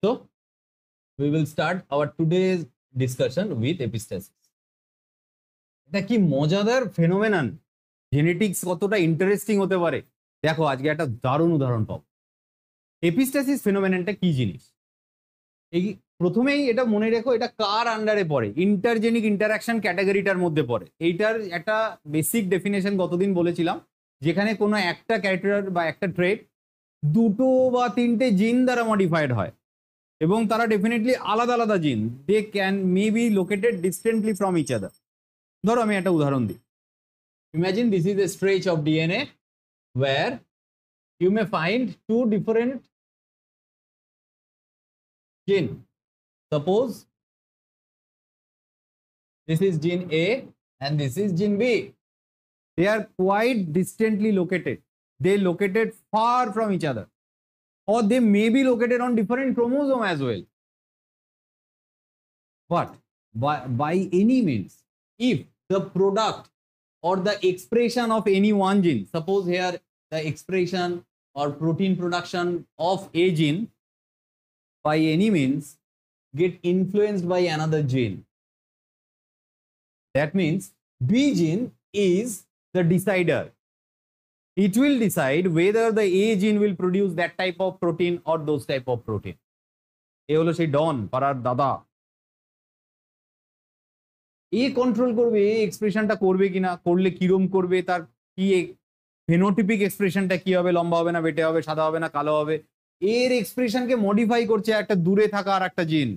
So we will start our today's discussion with epistasis. এটা কি মজাদার ফেনোমেনন, জেনেটিক্স কতটা ইন্টারেস্টিং হতে পারে দেখো আজকে একটা দারুণ উদাহরণ পাবো। এপিস্টাসিস ফেনোমেননটা কি জিনিস, এই প্রথমেই এটা মনে রেখো, এটা কার আন্ডারে পড়ে? ইন্টারজেনিক ইন্টারাকশন ক্যাটাগরিটার মধ্যে পড়ে। এইটার একটা বেসিক ডেফিনেশন গতদিন বলেছিলাম, যেখানে কোনো একটা ক্যারেক্টার বা একটা ট্রেট দুটো বা তিনটে জিন দ্বারা মডিফাইড হয় এবং তারা ডেফিনেটলি আলাদা আলাদা gene, they can may be located distantly from each other. ধরো আমি একটা উদাহরণ দিই। Imagine this is a stretch of DNA where you may find two different gene. Suppose this is gene A and this is gene B. They are quite distantly located. They located far from each other, or they may be located on different chromosome as well. But by any means, if the product or the expression of any one gene, suppose here the expression or protein production of a gene by any means get influenced by another gene, that means B gene is the decider. It will decide whether the A gene will produce that type of protein or those type of protein. এ হলো সেই ডন পাড়ার দাদা, এ control করবে এই এক্সপ্রেশনটা করবে কিনা, করলে কিরম করবে, তার কি ফেনোটিপিক এক্সপ্রেশনটা কি হবে, লম্বা হবে না বেটে হবে, সাদা হবে না কালো হবে, এর এক্সপ্রেশনকে মডিফাই করছে একটা দূরে থাকা আর একটা জিন।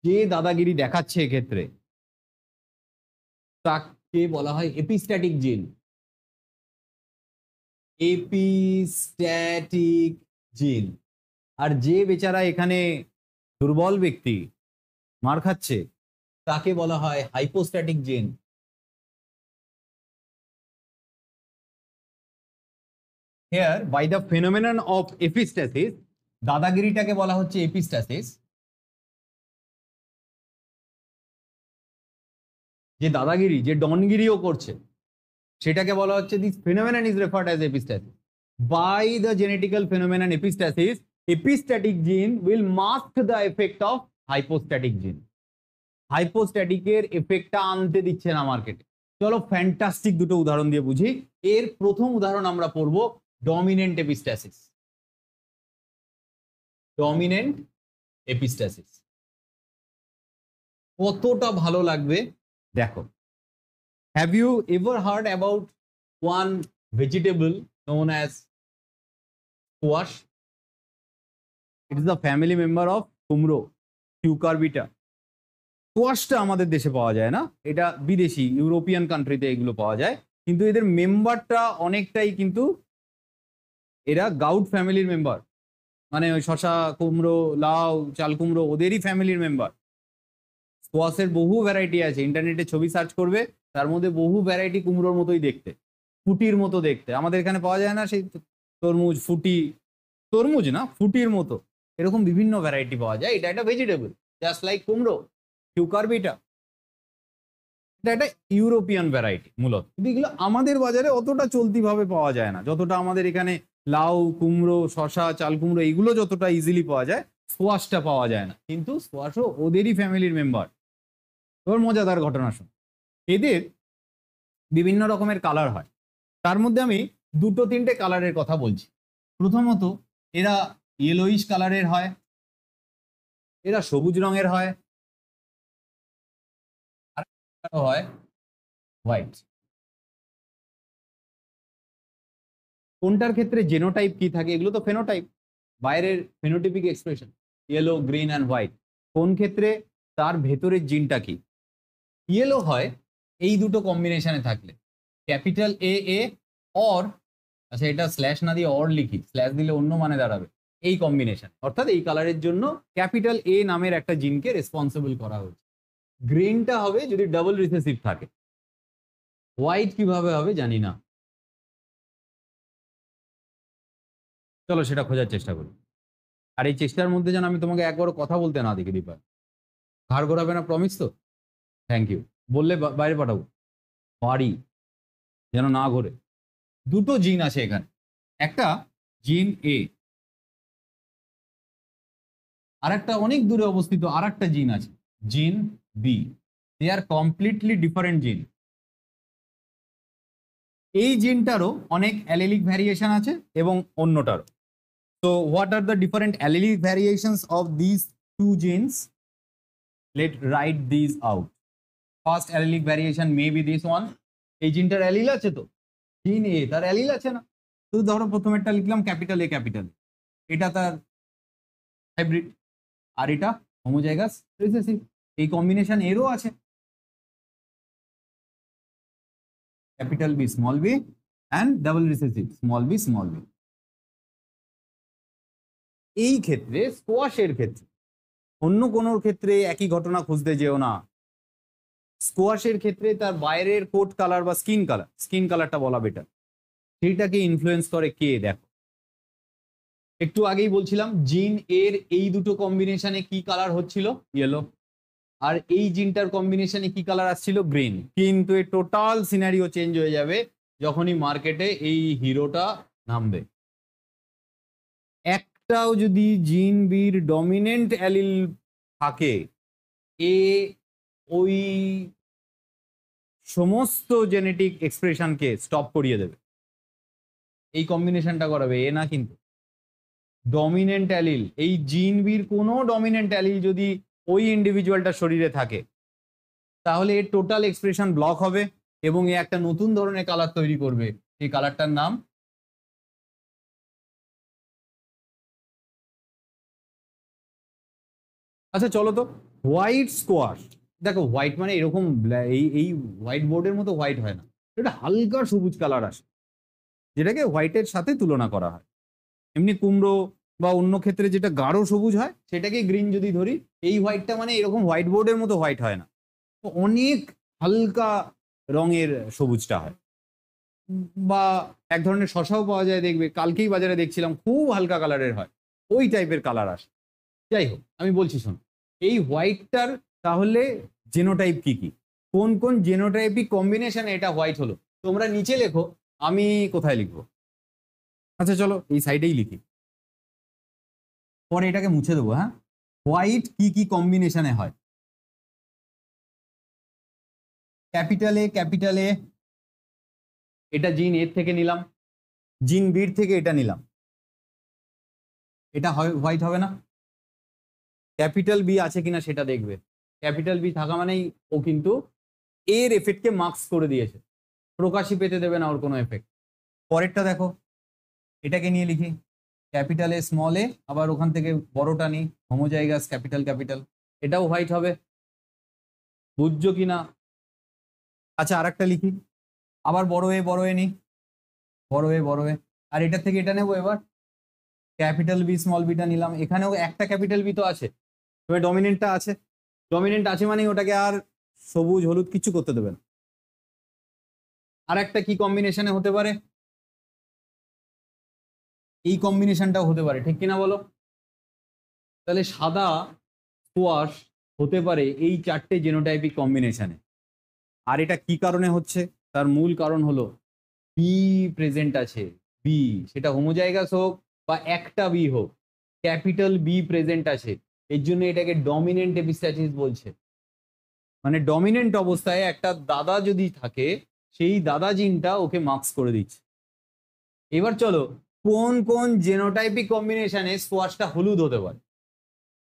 যে দাদাগিরি দেখাচ্ছে এক্ষেত্রে তাকে বলা হয় এপিস্ট্যাটিক জিন। এপিস্ট্যাটিক জিন। আর যে বেচারা এখানে দুর্বল ব্যক্তি মার খাচ্ছে তাকে বলা হয় হাইপোস্ট্যাটিক জিন। Here by the phenomenon of epistasis, দাদাগিরিটাকে বলা হচ্ছে এপিস্টাসিস। যে দাদাগিরি, যে ডনগিরিও করছে সেটাকে বলা হচ্ছে this phenomenon is referred as epistasis. By the genetical phenomenon epistasis, epistatic gene will mask the effect of hypostatic gene. হাইপোস্ট্যাটিকের এফেক্টটা আনতে দিচ্ছে না মার্কেটে। চলো ফ্যান্টাস্টিক দুটো উদাহরণ দিয়ে বুঝি। এর প্রথম উদাহরণ আমরা পড়ব ডমিনেন্ট এপিস্টাসিস। ডমিনেন্ট এপিস্টাসিস কতটা ভালো লাগবে দেখো। Have you ever heard about one vegetable known as squash? It is the family member of কুমড়ো, কিউকারবিটা। স্কোয়াশটা আমাদের দেশে পাওয়া যায় না, এটা বিদেশি ইউরোপিয়ান কান্ট্রিতে এগুলো পাওয়া যায়, কিন্তু এদের মেম্বারটা অনেকটাই কিন্তু এরা গাউট ফ্যামিলির মেম্বার, মানে ওই শশা কুমড়ো লাউ চাল কুমড়ো ওদেরই ফ্যামিলির মেম্বার। স্কোয়াশের বহু ভ্যারাইটি আছে, ইন্টারনেটে ছবি সার্চ করবে তার মধ্যে বহু ভ্যারাইটি কুমড়োর মতোই দেখতে, ফুটির মতো দেখতে। আমাদের এখানে পাওয়া যায় না সেই তরমুজ, ফুটি, তরমুজ না ফুটির মতো, এরকম বিভিন্ন ভ্যারাইটি পাওয়া যায়। এটা একটা ভেজিটেবল জাস্ট লাইক কুমড়ো, কিউকারবিটা। এটা একটা ইউরোপিয়ান ভ্যারাইটি মূলত, কিন্তু এগুলো আমাদের বাজারে অতটা চলতিভাবে পাওয়া যায় না যতটা আমাদের এখানে লাউ কুমড়ো শশা চাল কুমড়ো এগুলো যতটা ইজিলি পাওয়া যায়, স্কোয়াশটা পাওয়া যায় না। কিন্তু স্কোয়াশও ওদেরই ফ্যামিলির মেম্বার। এবার মজাদার ঘটনা শুন, এদের বিভিন্ন রকমের কালার হয়, তার মধ্যে আমি দুটো তিনটে কালারের কথা বলছি। প্রথমত এরা ইয়েলোইশ কালারের হয়, এরা সবুজ রঙের হয়, আর হয় হোয়াইট। কোনটার ক্ষেত্রে জেনোটাইপ কি থাকে? এগুলো তো ফেনোটাইপ, বাইরের phenotypic expression, yellow green and white. কোন ক্ষেত্রে তার ভেতরের জিনটা কি? ইয়েলো হয় এই দুটো কম্বিনেশনে থাকলে, ক্যাপিটাল এ এ অর, আচ্ছা এটা স্ল্যাশ না দিয়ে অর লিখি, স্ল্যাশ দিলে অন্য মানে দাঁড়াবে, এই কম্বিনেশন অর্থাৎ এই কালারের জন্য ক্যাপিটাল এ নামের একটা জিনকে রেসপন্সিবল করা হয়েছে। গ্রিনটা হবে যদি ডাবল রিসেসিভ থাকে। হোয়াইট কিভাবে হবে জানি না, চলো সেটা খোঁজার চেষ্টা করি। আর এই চেষ্টার মধ্যে যেন আমি তোমাকে একবারও কথা বলতে না দেখি দীপা, ঘাড় ঘোরাবে না, প্রমিস তো? Thank you. বললে বাইরে পাঠাবো, বাড়ি যেন না ঘোরে। দুটো জিন আছে এখানে, একটা জিন এ আর একটা অনেক দূরে অবস্থিত আর একটা জিন আছে, জিন বি। দে আর কমপ্লিটলি ডিফারেন্ট জিন। এই জিনটারও অনেক অ্যালিলিক ভ্যারিয়েশন আছে এবং অন্যটারও। So what are the different allelic variations of these two genes? Let's write these out. First allelic variation may be this one. এই জিনটার অ্যালিল আছে, তো জিন এ তার অ্যালিল আছে না? তো ধরো প্রথমেরটা লিখলাম ক্যাপিটাল এ ক্যাপিটাল, এটা তার হাইব্রিড, আর এটা হোমোজাইগাস রিসেসিভ। এই কম্বিনেশন এরও আছে, capital B small B and double recessive small B small B. এই ক্ষেত্রে স্কোয়াশের ক্ষেত্রে, অন্য কোনোর ক্ষেত্রে একই ঘটনা খুঁজতে যেও না। স্কোয়াশের ক্ষেত্রে তার বাইরের কোট কালার বা স্কিন কালারটা বলা বেটার, সেইটাকে ইনফ্লুয়েন্স করে কে দেখো। একটু আগেই বলছিলাম জিন এর এই দুটো কম্বিনেশনে কি কালার হচ্ছিল, ইয়েলো, আর এই জিনটার কম্বিনেশনে কি কালার আসছিল, গ্রিন। কিন্তু এই টোটাল সিনারিও চেঞ্জ হয়ে যাবে যখনই মার্কেটে এই হিরোটা নামবে। একটাও যদি জিন বির ডমিনেন্ট অ্যালিল থাকে, এ ওই সমস্ত জেনেটিক এক্সপ্রেশনকে স্টপ করিয়ে দেবে। এই কম্বিনেশনটা করাবে এ না, কিন্তু ডমিনেন্ট অ্যালিল, এই জিন বির কোনো ডমিনেন্ট অ্যালিল যদি ওই ইন্ডিভিজুয়ালটার শরীরে থাকে, তাহলে এর টোটাল এক্সপ্রেশন ব্লক হবে এবং এ একটা নতুন ধরনের কালার তৈরি করবে। এই কালারটার নাম আচ্ছা চলো তো, হোয়াইট স্কোয়াশ। দেখো হোয়াইট মানে এরকম এই হোয়াইট বোর্ডের মতো হোয়াইট হয় না, এটা হালকা সবুজ কালার আসে, যেটাকে হোয়াইটের সাথে তুলনা করা হয়। এমনি কুমড়ো বা অন্য ক্ষেত্রে যেটা গাঢ় সবুজ হয় সেটাকে গ্রিন যদি ধরি, এই হোয়াইটটা মানে এরকম হোয়াইট বোর্ডের মতো হোয়াইট হয় না, অনেক হালকা রঙের সবুজটা হয়। বা এক ধরনের শশাও পাওয়া যায়, দেখবে কালকেই বাজারে দেখছিলাম, খুব হালকা কালারের হয়, ওই টাইপের কালার আসে। যাই হোক, আমি বলছি শোনো, এই হোয়াইটটার তাহলে জেনোটাইপ কি কি, কোন কোন জেনোটাইপিক কম্বিনেশনে এটা হোয়াইট হলো, তোমরা নিচে লেখো, আমি কোথায় লিখবো? আচ্ছা চলো এই সাইডেই লিখি, পরে এটাকে মুছে দেবো। হ্যাঁ, হোয়াইট কি কি কম্বিনেশনে হয়? ক্যাপিটাল এ এটা জিন এর থেকে নিলাম, জিন বির থেকে এটা নিলাম, এটা হোয়াইট হবে না? ক্যাপিটাল বি আছে কিনা সেটা দেখবে, ক্যাপিটাল বি থাকা মানেই ও কিন্তু এর এফেক্টকে মার্কস করে দিয়েছে, প্রকাশই পেতে দেবে না ওর কোনো এফেক্ট। পরেরটা দেখো, এটাকে নিয়ে লিখি, ক্যাপিটাল এ স্মল এ, আবার ওখান থেকে বড়টা নিই, হোমোজাইগাস ক্যাপিটাল, এটাও হোয়াইট হবে, বুঝছো কিনা? আচ্ছা আর একটা লিখি, আবার বড় এ নিই, বড় এ, আর এটার থেকে এটা নেবো এবার, ক্যাপিটাল বি স্মল বিটা নিলাম, এখানেও একটা ক্যাপিটাল বি তো আছে, তবে ডমিনেন্টটা আছে, ডমিনেন্ট আছে মানে ওটাকে আর সবুজ হলুদ কিছু করতে দেবে না। আর একটা কি কম্বিনেশনে হতে পারে, এই কম্বিনেশনটাও হতে পারে, ঠিক কিনা বলো? তাহলে সাদা স্কোয়াশ হতে পারে এই চারটে জেনোটাইপিক কম্বিনেশনে। আর এটা কি কারণে হচ্ছে, তার মূল কারণ হলো বি প্রেজেন্ট আছে, বি, সেটা হোমোজাইগাস হোক বা একটা বি হোক, ক্যাপিটাল বি প্রেজেন্ট আছে, এর জন্য এটাকে ডমিনেন্ট এপিস্ট্যাসিস বলছে। মানে ডমিনেন্ট অবস্থায় একটা দাদা যদি থাকে, সেই দাদা জিনটা ওকে মার্কস করে দিচ্ছে। এবার চলো, কোন কোন জেনোটাইপিক কম্বিনেশনে স্কোয়াশটা হলুদ হতে পারে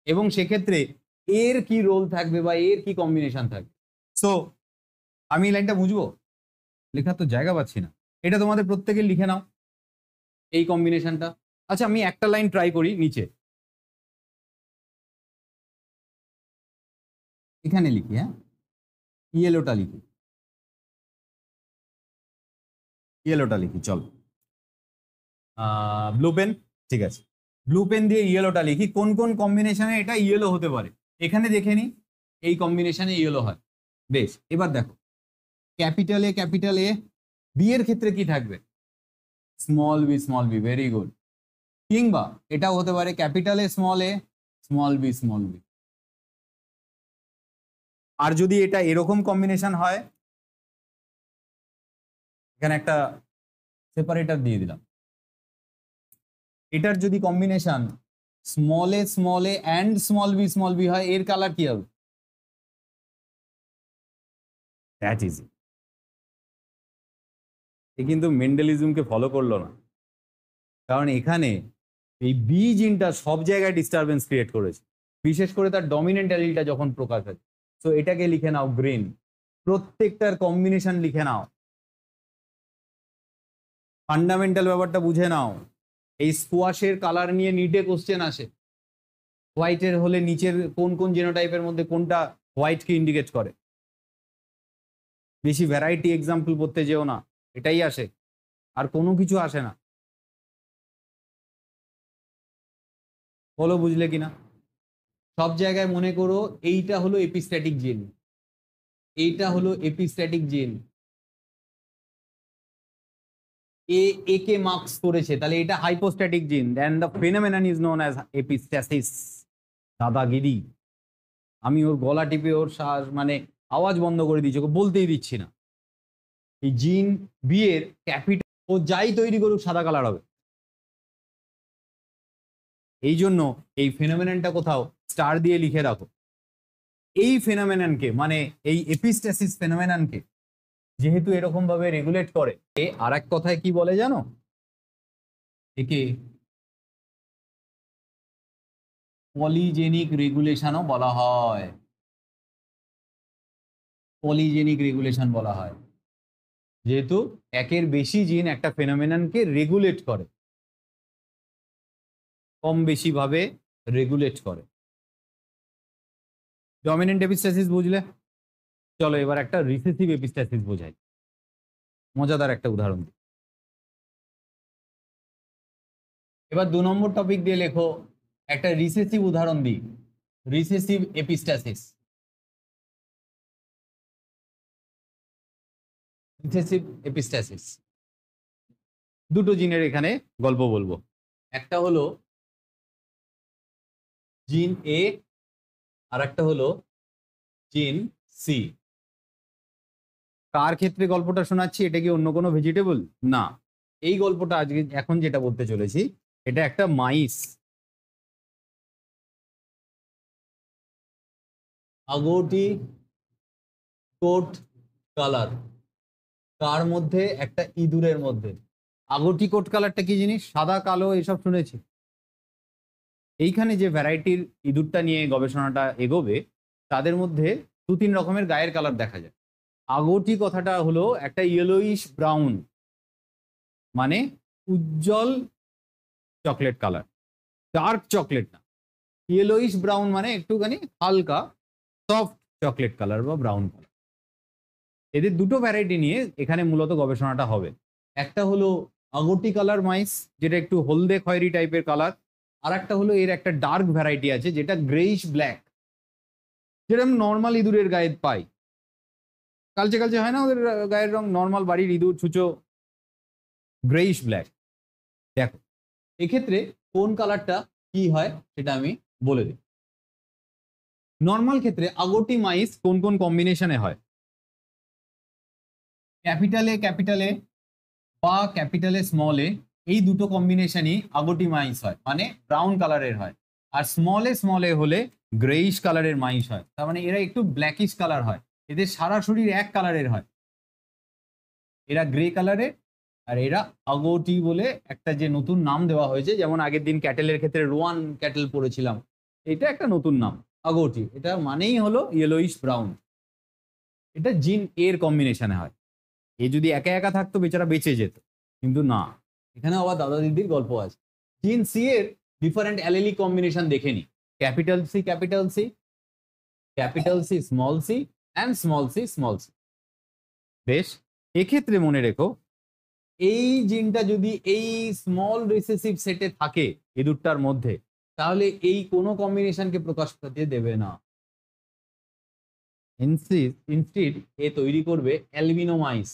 এবং সেক্ষেত্রে এর কি রোল থাকবে বা এর কি কম্বিনেশন থাকবে। সো আমি এই লাইনটা বুঝবো, লেখার তো জায়গা পাচ্ছি না, এটা তোমাদের প্রত্যেকে লিখে নাও এই কম্বিনেশনটা। আচ্ছা আমি একটা লাইন ট্রাই করি নিচে, এখানে লিখি, হ্যাঁ ইয়েলোটা লিখি, চলো ব্লু পেন, ঠিক আছে, ব্লু পেন দিয়ে ইয়েলোটা লিখি। কোন কোন কম্বিনেশনে এটা ইয়েলো হতে পারে এখানে দেখে নি, এই কম্বিনেশনে ইয়েলো হয়। বেশ, এবার দেখো, ক্যাপিটাল এ বি এর ক্ষেত্রে কি থাকবে, স্মল বি, ভেরি গুড। কিংবা এটাও হতে পারে ক্যাপিটাল এ স্মল বি। আর যদি এটা এরকম কম্বিনেশন হয়, এখানে একটা সেপারেটর দিয়ে দিলাম, এটার যদি combination small A and small B হয়, এর কালার কি হবে? That easy. এ কিন্তু মেন্ডেলিজমকে ফলো করলো না, কারণ এখানে এই বি জিনটা সব জায়গায় ডিস্টারবেন্স ক্রিয়েট করেছে, বিশেষ করে তার ডমিনেন্ট অ্যালিলটা যখন প্রকাশ হয়। তো এটাকে লিখে নাও গ্রিন, প্রত্যেকটার কম্বিনেশন লিখে নাও, ফান্ডামেন্টাল ব্যাপারটা বুঝে নাও। এই স্কোয়াশের কালার নিয়ে নিটে কোশ্চেন আসে, হোয়াইটের হলে নিচের কোন কোন জেনোটাইপের মধ্যে কোনটা হোয়াইটকে ইন্ডিকেট করে। বেশি ভ্যারাইটি এক্সাম্পল করতে যেও না, এটাই আসে, আর কোনো কিছু আসে না। বলো বুঝলে কিনা? সব জায়গায় মনে করো এইটা হলো এপিস্ট্যাটিক জিন, এইটা হলো এপিস্ট্যাটিক জিন, একে মার্কস করেছে, তাহলে এটা hypostatic gene, then the phenomenon is known as epistasis. দাদাগিরি। আমি ওর গলা টিপে ওর শ্বাস মানে আওয়াজ বন্ধ করে দিচ্ছি, ওকে বলতেই দিচ্ছি না। এই জিন বি এর ক্যাপিটাল ও যাই তৈরি করুক সাদা কালার হবে। এই জন্য এই ফিনোমেননটা কোথাও স্টার দিয়ে লিখে রাখো। এই ফিনোমেননকে মানে এই এপিস্ট্যাসিস ফিনোমেননকে যেহেতু এরকম ভাবে রেগুলেট করে, আর এক কথায় কি বলে জানো, একে পলিজেনিক রেগুলেশনও বলা হয়, পলিজেনিক রেগুলেশন বলা হয়, যেহেতু একের বেশি জিন একটা ফেনোমেননকে রেগুলেট করে, কম বেশি ভাবে রেগুলেট করে। ডমিনেন্ট এপিস্ট্যাসিস বুঝলে? চলো এবার একটা রিসেসিভ এপিস্ট্যাসিস বোঝাই, মজাদার একটা উদাহরণ দিই। এবার 2 নম্বর টপিক দিয়ে লেখো, একটা রিসেসিভ উদাহরণ দিই, রিসেসিভ এপিস্ট্যাসিস। রিসেসিভ এপিস্ট্যাসিস দুটো জিনের এখানে গল্প বলবো, একটা হলো জিন এ আর একটা হলো জিন সি। কার ক্ষেত্রে গল্পটা শোনাচ্ছি? এটা কি অন্য কোনো ভেজিটেবল? না, এই গল্পটা আজকে এখন যেটা বলতে চলেছি এটা একটা মাইস, আগোটি কোট কালার, কার মধ্যে? একটা ইঁদুরের মধ্যে। আগোটি কোট কালারটা কি জিনিস? সাদা কালো এসব শুনেছি। এইখানে যে ভ্যারাইটির ইঁদুরটা নিয়ে গবেষণাটা এগোবে তাদের মধ্যে 2-3 রকমের গায়ের কালার দেখা যায়। আগোটি কথাটা হলো একটা ইয়েলোইশ ব্রাউন, মানে উজ্জ্বল চকলেট কালার, ডার্ক চকলেট না, ইয়েলোইশ ব্রাউন মানে একটুখানি হালকা সফট চকলেট কালার বা ব্রাউন কালার। এদের দুটো ভ্যারাইটি নিয়ে এখানে মূলত গবেষণাটা হবে। একটা হলো আগোটি কালার মাইস, যেটা একটু হলদে খয়েরি টাইপের কালার, আর একটা হলো এর একটা ডার্ক ভ্যারাইটি আছে যেটা গ্রেইশ ব্ল্যাক, যেটা নর্মাল ইঁদুরের গায়ে পাই, কালচে কালচে হয় না ওদের গায়ের রং, নর্মাল বাড়ির ইঁদুর ছুঁচো, গ্রেইশ ব্ল্যাক। দেখো এক্ষেত্রে কোন কালারটা কি হয় সেটা আমি বলে দিই। নর্মাল ক্ষেত্রে আগোটি মাইস কোন কোন কম্বিনেশনে হয়? ক্যাপিটালে বা ক্যাপিটালে স্মলে, এই দুটো কম্বিনেশনই আগোটি মাইস হয়, মানে ব্রাউন কালারের হয়। আর স্মলে হলে গ্রেইশ কালারের মাইস হয়, তার মানে এরা একটু ব্ল্যাকিশ কালার হয়। এদের সারা শরীর এক কালারের হয়, এরা গ্রে কালারের, আর এরা আগোটি বলে একটা যে নতুন নাম দেওয়া হয়েছে, যেমন আগের দিন ক্যাটেলের ক্ষেত্রে রোয়ান ক্যাটেল পড়েছিলাম, এটা একটা নতুন নাম আগোটি, এটা মানেই হলো ইয়েলোইশ ব্রাউন। এটা জিন এর কম্বিনেশনে হয়। এ যদি একা একা থাকতো বেচারা বেঁচে যেত, কিন্তু না, এখানে আবার দাদা দিদির গল্প আছে। জিন সি এর ডিফারেন্ট অ্যালেলিক কম্বিনেশন দেখে নি, capital C capital C, capital C small C, and small C small C. বেশ, এক্ষেত্রে মনে রেখো এই জিনটা যদি এই স্মল রিসেসিভ সেটে থাকে ইঁদুরটার মধ্যে, তাহলে এই কোনো কম্বিনেশনকে প্রকাশ পেতে দেবে না। ইনস্টিড এ তৈরি করবে অ্যালবিনো মাইস,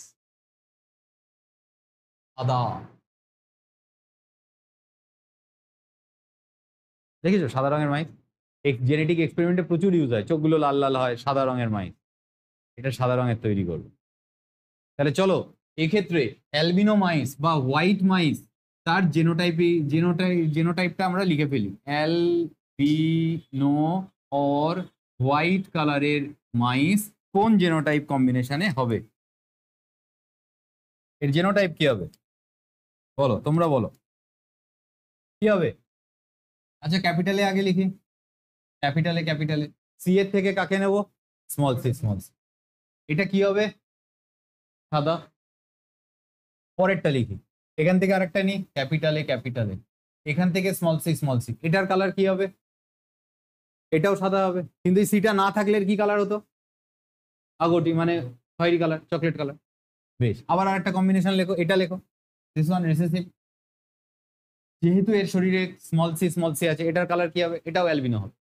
সাদা। দেখেছো সাদা রঙের মাইস? জেনেটিক এক্সপেরিমেন্টে প্রচুর ইউজ হয়, চোখগুলো লাল লাল হয়, সাদা রঙের মাইস, এটা সাদা রঙের তৈরি করবে। তাহলে চলো এক্ষেত্রে অ্যালবিনো মাইস বা হোয়াইট মাইস তার জেনোটাইপটা আমরা লিখে ফেলি অ্যালবিনো অর হোয়াইট কালারের মাইস কোন জেনোটাইপ কম্বিনেশনে হবে? এর জেনোটাইপ কি হবে বলো, তোমরা বলো কি হবে? আচ্ছা ক্যাপিটালে আগে লিখি, ক্যাপিটালে সি এর থেকে কাকে নেব? Small C. এটা কি হবে? সাদা। পরেরটা লিখি, এখান থেকে আরেকটা নিই, ক্যাপিটালে এখান থেকে স্মল সি, এটার কালার কি হবে? এটাও সাদা হবে, কিন্তু এই সিটা না থাকলে কি কালার হতো? আগটি, মানে খয়েরি কালার, চকলেট কালার। বেশ, আবার আরেকটা কম্বিনেশন লেখো, এটা লেখো, দিস ওয়ান রিসেসিভ। যেহেতু এর শরীরে স্মল সি আছে, এটার কালার কি হবে? এটাও অ্যালবিনো হবে,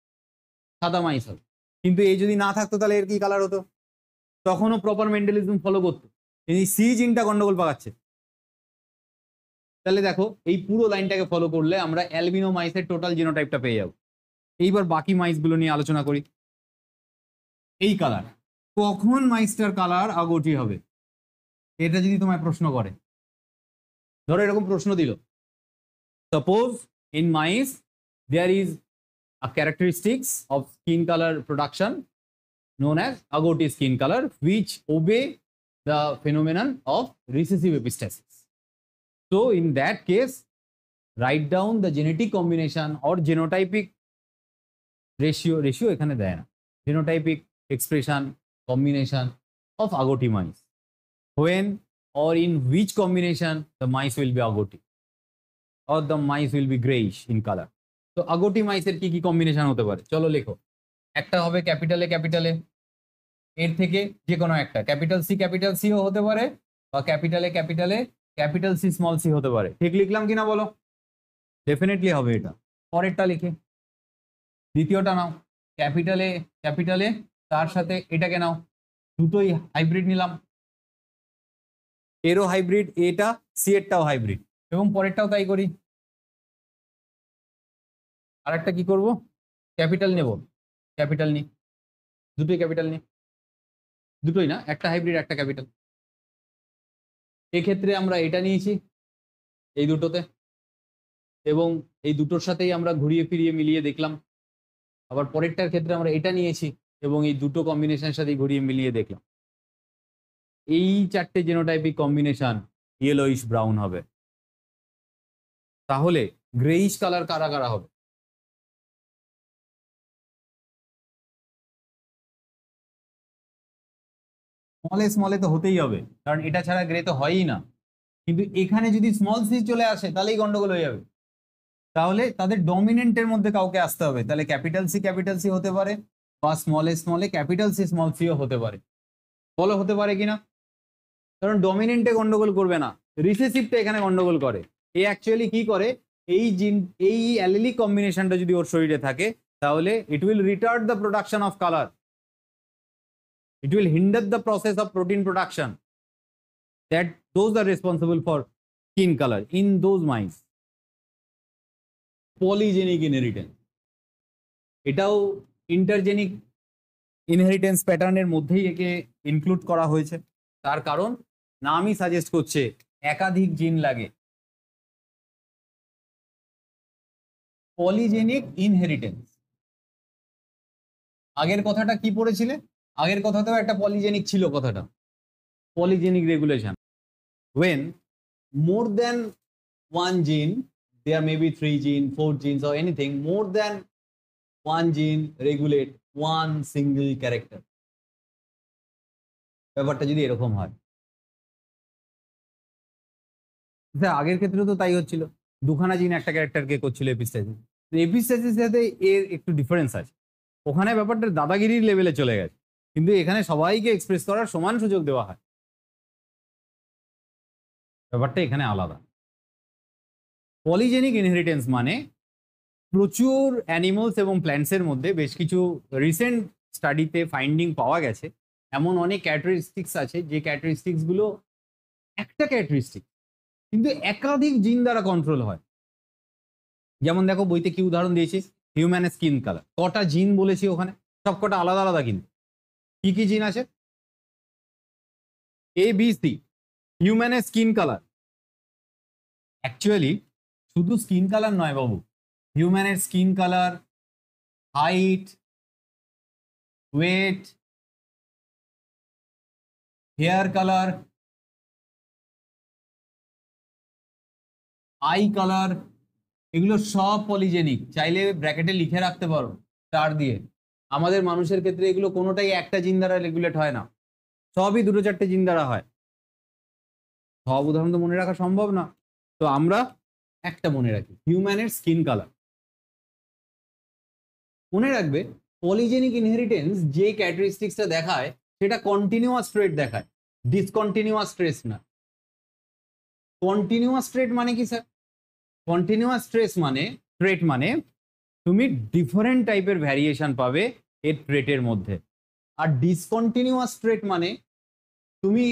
সাদা মাইস হবে। কিন্তু এই যদি না থাকতো তাহলে এর কি কালার হতো? তখনও প্রপার মেন্ডেলিজম ফলো করতো, এই সি জিনটা গন্ডগোল পাকাচ্ছে। তাহলে দেখো এই পুরো লাইনটাকে ফলো করলে আমরা অ্যালবিনো মাইসের টোটাল জিনোটাইপটা পেয়ে যাবো। এইবার বাকি মাইসগুলো নিয়ে আলোচনা করি। এই কালার, কখন মাইসটার কালার আগটি হবে? এটা যদি তোমায় প্রশ্ন করে, ধরো এরকম প্রশ্ন দিল, suppose in mice there is a characteristics of skin colour production known as agouti skin color which obey the phenomenon of recessive epistasis. So in that case, write down the genetic combination or genotypic ratio এখানে দেয় না, genotypic expression combination of agouti mice. When or in which combination the mice will be agouti or the mice will be grayish in color. তো agouti mice এর কি কি combination হতে পারে চলো লেখো। একটা হবে ক্যাপিটালে, এর থেকে যে কোনো একটা ক্যাপিটাল সিও হতে পারে, বা ক্যাপিটাল সি স্মল সি হতে পারে। ঠিক লিখলাম কিনা বলো? ডেফিনেটলি হবে এটা। পরেরটা লিখে, দ্বিতীয়টা নাও, ক্যাপিটালে তার সাথে এটাকে নাও, দুটোই হাইব্রিড নিলাম, এরও হাইব্রিড, এটা সি এরটাও হাইব্রিড, এবং পরেরটাও তাই করি। আরেকটা কি করব? ক্যাপিটাল নেব, ক্যাপিটাল নি, দুটোই ক্যাপিটাল নি, দুটোই না, একটা হাইব্রিড একটা ক্যাপিটাল। এক্ষেত্রে আমরা এটা নিয়েছি এই দুটোতে, এবং এই দুটোর সাথেই আমরা ঘুরিয়ে ফিরিয়ে মিলিয়ে দেখলাম। আবার পরেরটার ক্ষেত্রে আমরা এটা নিয়েছি এবং এই দুটো কম্বিনেশনের সাথে ঘুরিয়ে মিলিয়ে দেখলাম। এই চারটে জেনোটাইপিক কম্বিনেশন ইয়েলোইশ ব্রাউন হবে। তাহলে গ্রেইশ কালার কারা কারা হবে? স্মলে তো হতেই হবে, কারণ এটা ছাড়া গ্রে তো হয়ই না। কিন্তু এখানে যদি স্মল সি চলে আসে তাহলেই গন্ডগোল হয়ে যাবে। তাহলে তাদের ডমিনেন্টের মধ্যে কাউকে আসতে হবে, তাহলে ক্যাপিটাল সি হতে পারে, বা স্মলে ক্যাপিটাল সি স্মল সিও হতে পারে। বলো হতে পারে কিনা? কারণ ডমিনেন্টে গন্ডগোল করবে না, রিসেসিভটা এখানে গন্ডগোল করে। এ অ্যাকচুয়ালি কি করে, এই অ্যালিলিক কম্বিনেশনটা যদি ওর শরীরে থাকে তাহলে it will retired the production of colour, it will hinder the process of protein production that those are responsible for skin color in those mice. Polygenic inheritance, এটাও ইন্টারজেনিক ইনহেরিটেন্স প্যাটার্নের মধ্যেই একে ইনক্লুড করা হয়েছে। তার কারণ নামই সাজেস্ট করছে একাধিক জিন লাগে। পলিজেনিক ইনহেরিটেন্স, আগের কথাটা কি পড়েছিলে? আগের কথাতেও একটা পলিজেনিক ছিল কথাটা, polygenic regulation. when more than one gene, there may be 3 gene, 4 genes or anything, more than one gene regulate one single character. ব্যাপারটা যদি এরকম হয়, আগের ক্ষেত্রে তো তাই হচ্ছিল, দুখানা জিন একটা ক্যারেক্টারকে করছিল এপিস্টাসিস। এপিস্টাসিসের সাথে এর একটু ডিফারেন্স আছে, ওখানে ব্যাপারটা দাদাগিরির লেভেলে চলে গেছে, কিন্তু এখানে সবাইকে এক্সপ্রেস করার সমান সুযোগ দেওয়া হয়, ব্যাপারটা এখানে আলাদা। পলিজেনিক ইনহেরিটেন্স মানে প্রচুর অ্যানিমালস এবং প্ল্যান্টসের মধ্যে বেশ কিছু রিসেন্ট স্টাডিতে ফাইন্ডিং পাওয়া গেছে এমন অনেক ক্যারেক্টারিস্টিক্স আছে যে ক্যারেক্টারিস্টিক্সগুলো একটা ক্যারেক্টারিস্টিক কিন্তু একাধিক জিন দ্বারা কন্ট্রোল হয়। যেমন দেখো বইতে কি উদাহরণ দিয়েছি, হিউম্যান স্কিন কালার, কটা জিন বলেছি ওখানে, সব কটা আলাদা আলাদা, কিন্তু কি কি জিন আছে? এ বি সি, হিউম্যানের স্কিন কালার। অ্যাকচুয়ালি শুধু স্কিন কালার নয় বাবু, হিউম্যানের skin colour, height, weight, hair colour, eye colour, এগুলো সব পলিজেনিক। চাইলে ব্র্যাকেটে লিখে রাখতে পারো স্টার দিয়ে। আমাদের মানুষের ক্ষেত্রে এগুলো কোনোটাই একটা জিন দ্বারা রেগুলেট হয় না, সবই দুটো চারটে জিন দ্বারা হয়। সব উদাহরণ তো মনে রাখা সম্ভব না, তো আমরা একটা মনে রাখি, হিউম্যানের স্কিন কালার। মনে রাখবে পলিজেনিক ইনহেরিটেন্স যে ক্যারেক্টারিস্টিক্সটা দেখায় সেটা কন্টিনিউয়াস ট্রেট দেখায়, ডিসকন্টিনিউয়াস ট্রেস না। কন্টিনিউয়াস ট্রেট মানে কি স্যার? কন্টিনিউয়াস ট্রেট মানে তুমি ডিফারেন্ট টাইপের ভ্যারিয়েশন পাবে এর ট্রেটের মধ্যে। আর ডিসকন্টিনিউয়াস ট্রেট মানে তুমি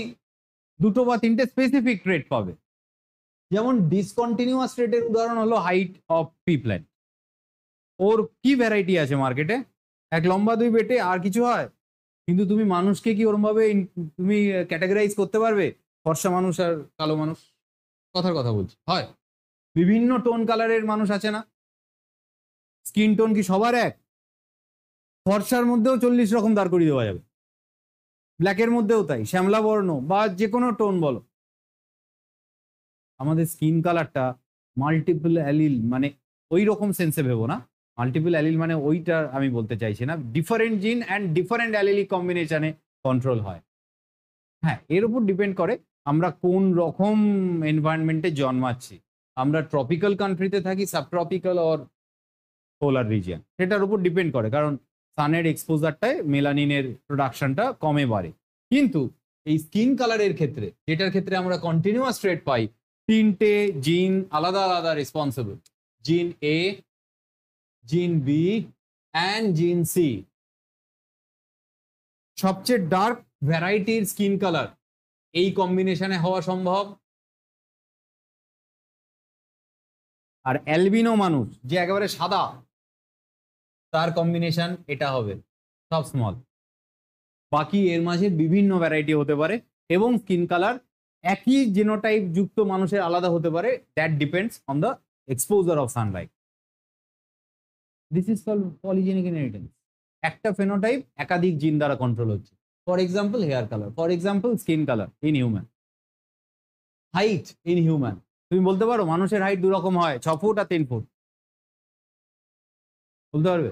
দুটো বা তিনটে স্পেসিফিক ট্রেট পাবে। যেমন ডিসকন্টিনিউয়াস ট্রেটের উদাহরণ হলো হাইট অফ পি প্ল্যান্ট। ওর কি ভ্যারাইটি আছে মার্কেটে? এক লম্বা দুই বেটে, আর কিছু হয়? কিন্তু তুমি মানুষকে কি ওরমভাবে তুমি ক্যাটাগরাইজ করতে পারবে? ফর্সা মানুষ আর কালো মানুষ, কথার কথা বলছি, হয়? বিভিন্ন টোন কালারের মানুষ আছে না? স্কিন টোন কি সবার এক? ফর্সার মধ্যেও 40 রকম দাঁড় করিয়ে দেওয়া যাবে, ব্ল্যাকের মধ্যেও তাই, শ্যামলা বর্ণ বা যে কোনো টোন বলো। আমাদের স্কিন কালারটা মাল্টিপল অ্যালিল মানে ওই রকম সেন্সে ভেবো না, মাল্টিপল অ্যালিল মানে ওইটা আমি বলতে চাইছি না, ডিফারেন্ট জিন অ্যান্ড ডিফারেন্ট অ্যালিলিক কম্বিনেশনে কন্ট্রোল হয়। হ্যাঁ, এর উপর ডিপেন্ড করে আমরা কোন রকম এনভায়রনমেন্টে জন্মাচ্ছি। আমরা ট্রপিক্যাল কান্ট্রিতে থাকি, সাবট্রপিক্যাল অর পোলার রিজিয়ন, সেটার উপর ডিপেন্ড করে, কারণ সানের এক্সপোজারটায় মেলানিনের প্রোডাকশনটা কমে বাড়ে। কিন্তু এই স্কিন কালারের ক্ষেত্রে, যেটার ক্ষেত্রে আমরা কন্টিনিউয়াস ট্রেট পাই, তিনটে জিন আলাদা আলাদা রেসপন্সিবল, জিন এ, জিন বি অ্যান্ড জিন সি। সবচেয়ে ডার্ক ভ্যারাইটির স্কিন কালার এই কম্বিনেশনে হওয়া সম্ভব। আর অ্যালবিনো মানুষ যে একেবারে সাদা, তার কম্বিনেশন এটা হবে, সব স্মল। বাকি এর মাঝে বিভিন্ন ভ্যারাইটি হতে পারে, এবং স্কিন কালার একই জিনোটাইপ যুক্ত মানুষের আলাদা হতে পারে। That depends on the exposure of sunlight. This is called polygenic inheritance. একটা ফেনোটাইপ একাধিক জিন দ্বারা কন্ট্রোল হচ্ছে। For example hair colour, for example skin colour in human. Height in human, তুমি বলতে পারো মানুষের হাইট দু রকম হয়, 6 ফুট আর 3 ফুট, বলতে পারবে?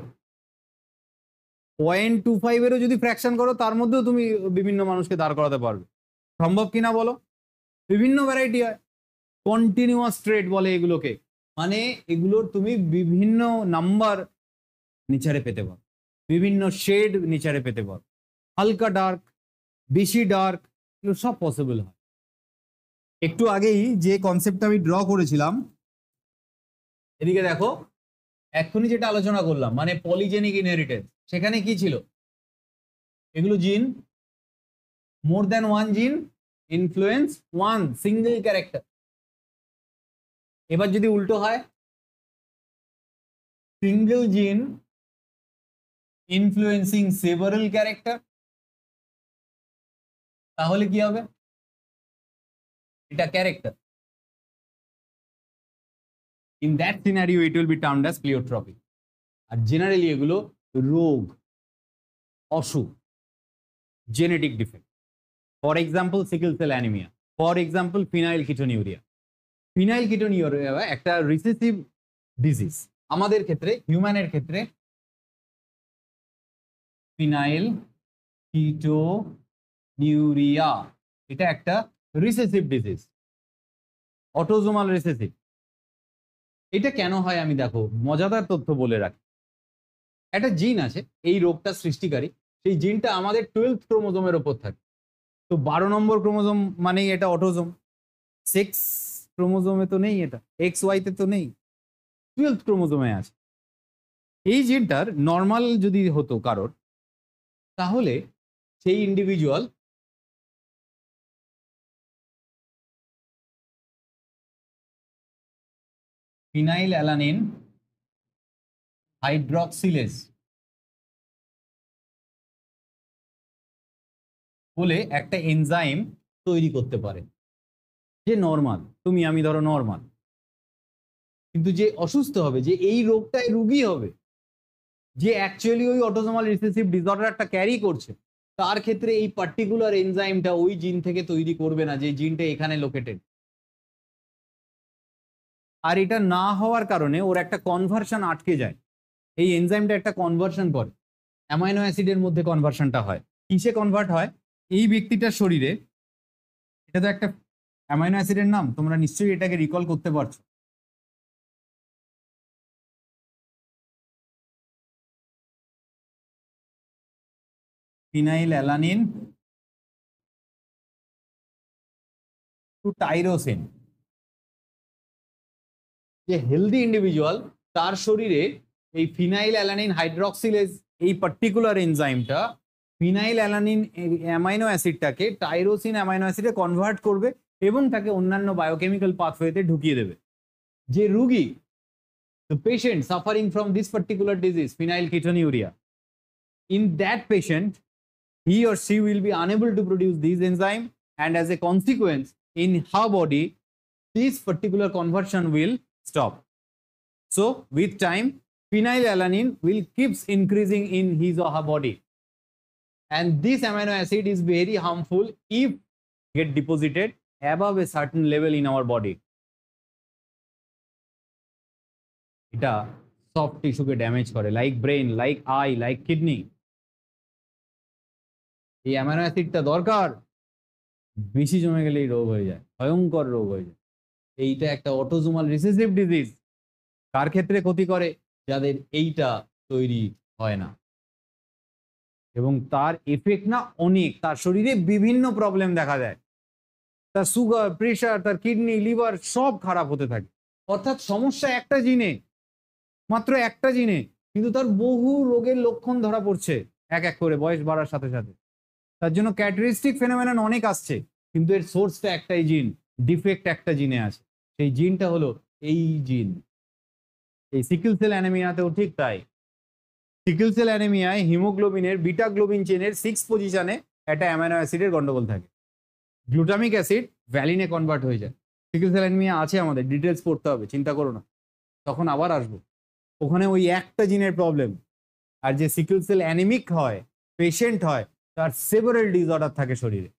0.25 এরও যদি ফ্র্যাকশন করো, তার মধ্যেও তুমি বিভিন্ন মানুষকে দাঁড় করাতে পারবে। সম্ভব কিনা বলো? বিভিন্ন ভ্যারাইটি হয়। কন্টিনিউয়াস ট্রেড বলে এগুলোকে, মানে এগুলোর তুমি বিভিন্ন নাম্বার নেচারে পেতে পারো, বিভিন্ন শেড নেচারে পেতে পারো, হালকা ডার্ক, বেশি ডার্ক, এগুলো সব পসিবল হয়। একটু আগেই যে কনসেপ্টটা আমি ড্র করেছিলাম, এদিকে দেখো, এক্ষুনি যেটা আলোচনা করলাম মানে পলিজেনিক ইনহেরিটেন্স, সেখানে কি ছিল? এগুলো জিন, মোর দ্যান ওয়ান জিন ইনফ্লুয়েন্স ওয়ান সিঙ্গেল ক্যারেক্টার। এবার যদি উল্টো হয়, সিঙ্গেল জিন ইনফ্লুয়েন্সিং সেভারাল ক্যারেক্টার, তাহলে কি হবে? এটা character. In that scenario it will be termed as pleiotropy. আর জেনারেলি এগুলো রোগ, অসুখ, genetic defect. For example sickle cell anaemia, for example phenylketonuria. Phenylketonuria একটা রিসেসিভ ডিজিজ। আমাদের ক্ষেত্রে, হিউম্যানের ক্ষেত্রে, ফিনাইল কিটোনিউরিয়া এটা একটা রিসেসিভ ডিজিজ, অটোজোমাল রিসেসিভ। এটা কেন হয় আমি দেখো মজাদার তথ্য বলে রাখি। একটা জিন আছে এই রোগটা সৃষ্টিকারী, সেই জিনটা আমাদের 12th ক্রোমোজোমের ওপর থাকে। তো 12 নম্বর ক্রোমোজোম মানেই এটা অটোজোম। সেক্স ক্রোমোজোমে তো নেই, এটা এক্স ওয়াইতে তো নেই, 12th ক্রোমোজোমে আছে। এই জিনটার নর্মাল যদি হতো কারোর, তাহলে সেই ইন্ডিভিজুয়াল ফিনাইল অ্যালানিন হাইড্রক্সিলেজ বলে একটা এনজাইম তৈরি করতে পারে, যে নর্মাল, তুমি আমি ধরো নর্মাল। কিন্তু যে অসুস্থ হবে, যে এই রোগটায় রুগী হবে, যে অ্যাকচুয়ালি ওই অটোসোমাল রিসেসিভ ডিসঅর্ডারটা ক্যারি করছে, তার ক্ষেত্রে এই পার্টিকুলার এনজাইমটা ওই জিন থেকে তৈরি করবে না যে জিনটা এখানে লোকেটেড। আর এটা না হওয়ার কারণে ওর একটা কনভার্সন আটকে যায়। এই এনজাইমটা একটা কনভার্সন করে, অ্যামাইনো অ্যাসিডের মধ্যে কনভার্সনটা হয়। কিসে কনভার্ট হয়? এই ব্যক্তিটার শরীরে, এটা তো একটা অ্যামাইনো অ্যাসিডের নাম, তোমরা নিশ্চয়ই এটাকে রিকল করতে পারছো। Phenylalanine to tyrosine. যে হেলদি ইন্ডিভিজুয়াল, তার শরীরে এই ফিনাইল অ্যালানিন হাইড্রক্সিলেজ, এই পার্টিকুলার এনজাইমটা ফিনাইল অ্যালানিন অ্যামাইনো অ্যাসিডটাকে টাইরোসিন অ্যামাইনো অ্যাসিডে কনভার্ট করবে এবং তাকে অন্যান্য বায়োকেমিক্যাল পাথওয়েতে ঢুকিয়ে দেবে। যে রুগী, the patient suffering from this particular disease, phenylketonuria, in that patient, he or she will be unable to produce these enzyme, and as a consequence, in her body, this particular conversion will stop. So, with time, phenylalanine will keeps increasing in his or her body, and this amino acid is very harmful if get deposited above a certain level in our body. এটা soft টিস্যুকে damage করে, like brain, like I, like kidney. এই amino অ্যাসিডটা দরকার, বেশি জমে গেলেই রোগ হয়ে যায়, ভয়ঙ্কর রোগ হয়ে যায়। এইটা একটা অটোসোমাল রিসেসিভ ডিজিজ। কার ক্ষেত্রে ক্ষতি করে? যাদের এইটা তৈরি হয় না। এবং তার এফেক্ট না অনেক, তার শরীরে বিভিন্ন প্রবলেম দেখা দেয়, তার সুগার, প্রেশার, তার কিডনি, লিভার সব খারাপ হতে থাকে। অর্থাৎ সমস্যা একটা জিনে, মাত্র একটা জিনে, কিন্তু তার বহু রোগের লক্ষণ ধরা পড়ছে এক এক করে বয়স বাড়ার সাথে সাথে। তার জন্য ক্যারেক্টারিস্টিক ফেনোমেনন অনেক আসছে, কিন্তু এর সোর্সটা একটাই জিন, ডিফেক্ট একটা জিনে আছে। সেই জিনটা হলো এই জিন। এই সিকেল সেল অ্যানিমিয়াতেও ঠিক তাই। সিকেল সেল অ্যানিমিয়ায় হিমোগ্লোবিনের বিটা গ্লোবিন চেনের 6 পজিশনে একটা অ্যামাইনো অ্যাসিডের গন্ডগোল থাকে। গ্লুটামিক অ্যাসিড ভ্যালিনে কনভার্ট হয়ে যায়। সিকেল সেল অ্যানিমিয়া আছে আমাদের, ডিটেলস পড়তে হবে, চিন্তা করো না, তখন আবার আসবো। ওখানে ওই একটা জিনের প্রবলেম। আর যে সিকেল সেল অ্যানিমিক হয়, পেশেন্ট হয়, তার সেভারাল ডিসঅর্ডার থাকে শরীরে,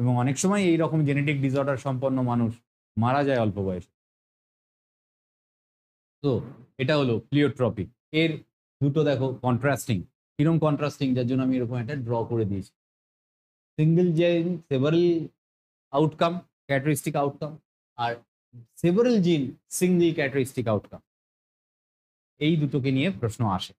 এবং অনেক সময় এইরকম জেনেটিক ডিসঅর্ডার সম্পন্ন মানুষ মারা যায় অল্প বয়সে। তো এটা হলো প্লিওট্রপি। এর দুটো দেখো কন্ট্রাস্টিং, কিরকম কন্ট্রাস্টিং, যার জন্য আমি এরকম একটা ড্র করে দিয়েছি। সিঙ্গেল জিন সেভারাল আউটকাম, ক্যারেক্টারিস্টিক আউটকাম, আর সেভারাল জিন সিঙ্গেল ক্যারেক্টারিস্টিক আউটকাম। এই দুটোকে নিয়ে প্রশ্ন আসে।